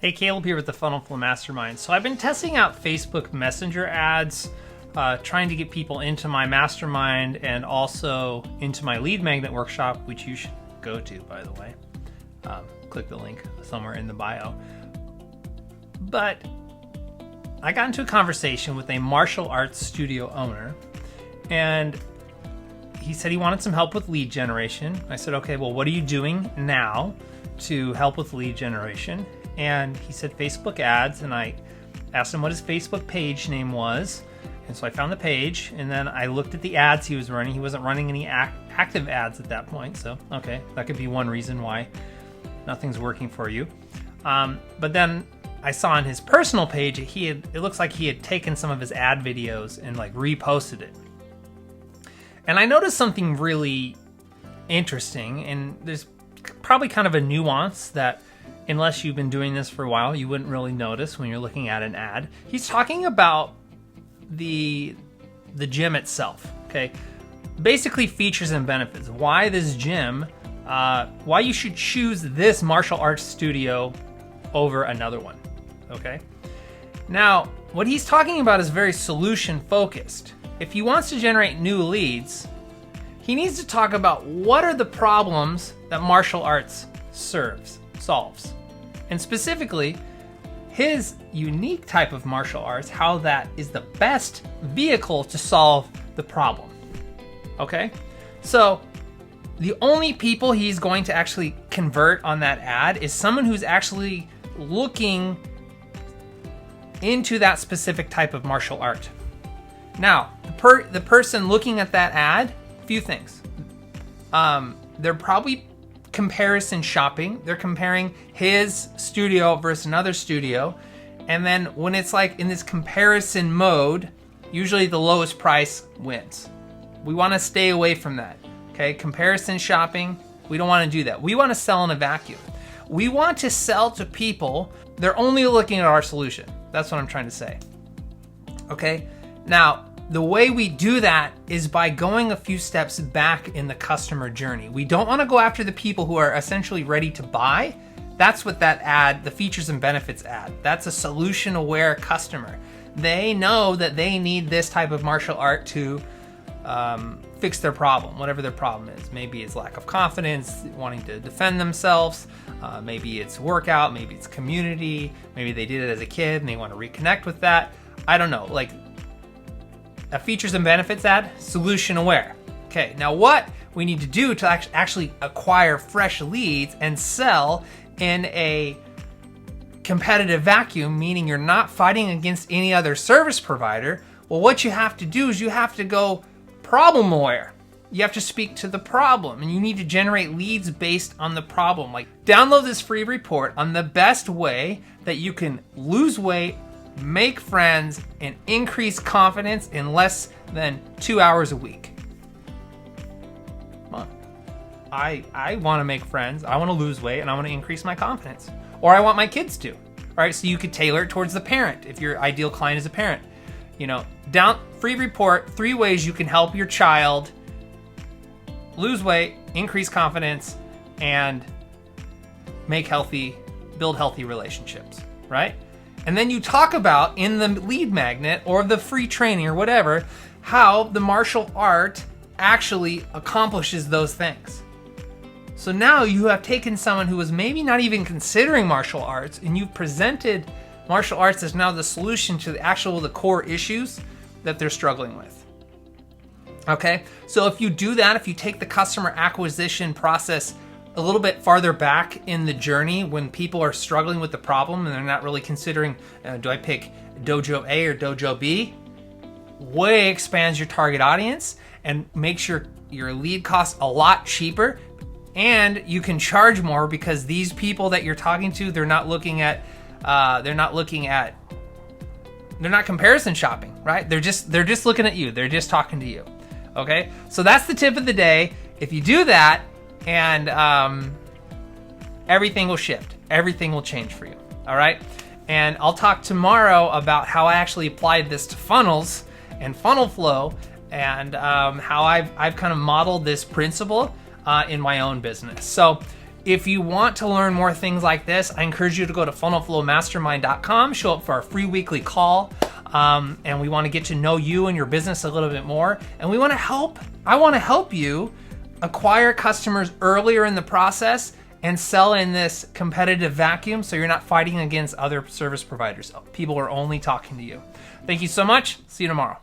Hey, Caleb here with the FunnelFlow Mastermind. So I've been testing out Facebook Messenger ads, trying to get people into my mastermind and also into my lead magnet workshop, which you should go to, by the way. Click the link somewhere in the bio. But I got into a conversation with a martial arts studio owner, and he said he wanted some help with lead generation. I said, okay, well, what are you doing now to help with lead generation? And he said Facebook ads, and I asked him what his Facebook page name was. And so I found the page, and then I looked at the ads he was running. He wasn't running any active ads at that point, so okay, that could be one reason why nothing's working for you. But then I saw on his personal page, it looks like he had taken some of his ad videos and like reposted it. And I noticed something really interesting, and there's probably kind of a nuance that unless you've been doing this for a while, you wouldn't really notice when you're looking at an ad. He's talking about the gym itself, okay? Basically features and benefits. Why this gym, why you should choose this martial arts studio over another one, okay? Now, what he's talking about is very solution focused. If he wants to generate new leads, he needs to talk about what are the problems that martial arts solves. And specifically, his unique type of martial arts, how that is the best vehicle to solve the problem. Okay? So, the only people he's going to actually convert on that ad is someone who's actually looking into that specific type of martial art. Now, the person looking at that ad, few things. They're probably comparison shopping. They're comparing his studio versus another studio. And then when it's like in this comparison mode, usually the lowest price wins. We want to stay away from that. Okay, comparison shopping, we don't want to do that. We want to sell in a vacuum. We want to sell to people, they're only looking at our solution. That's what I'm trying to say. Okay, now the way we do that is by going a few steps back in the customer journey. We don't want to go after the people who are essentially ready to buy. That's what that ad, the features and benefits ad, that's a solution aware customer. They know that they need this type of martial art to fix their problem, whatever their problem is. Maybe it's lack of confidence, wanting to defend themselves. Maybe it's workout, maybe it's community. Maybe they did it as a kid and they want to reconnect with that. I don't know, like a features and benefits ad, solution aware. Okay, now what we need to do to actually acquire fresh leads and sell in a competitive vacuum, meaning you're not fighting against any other service provider, well, what you have to do is you have to go problem aware. You have to speak to the problem, and you need to generate leads based on the problem. Like, download this free report on the best way that you can lose weight, make friends, and increase confidence in less than 2 hours a week. Come on. I want to make friends, I want to lose weight, and I want to increase my confidence. Or I want my kids to. All right, so you could tailor it towards the parent if your ideal client is a parent. You know, free report, 3 ways you can help your child lose weight, increase confidence, and build healthy relationships, right? And then you talk about in the lead magnet or the free training or whatever, how the martial art actually accomplishes those things. So now you have taken someone who was maybe not even considering martial arts, and you've presented martial arts as now the solution to the core issues that they're struggling with. Okay, so if you do that, if you take the customer acquisition process a little bit farther back in the journey when people are struggling with the problem and they're not really considering, do I pick dojo A or dojo B? Way expands your target audience and makes your lead cost a lot cheaper, and you can charge more because these people that you're talking to, they're not comparison shopping, right? They're just looking at you. They're just talking to you. Okay, so that's the tip of the day. If you do that, and everything will shift. Everything will change for you. All right, and I'll talk tomorrow about how I actually applied this to funnels and FunnelFlow, and how I've kind of modeled this principle in my own business. So If you want to learn more things like this, I encourage you to go to FunnelFlowMastermind.com, show up for our free weekly call, and we want to get to know you and your business a little bit more. And I want to help you acquire customers earlier in the process and sell in this competitive vacuum so you're not fighting against other service providers. People are only talking to you. Thank you so much. See you tomorrow.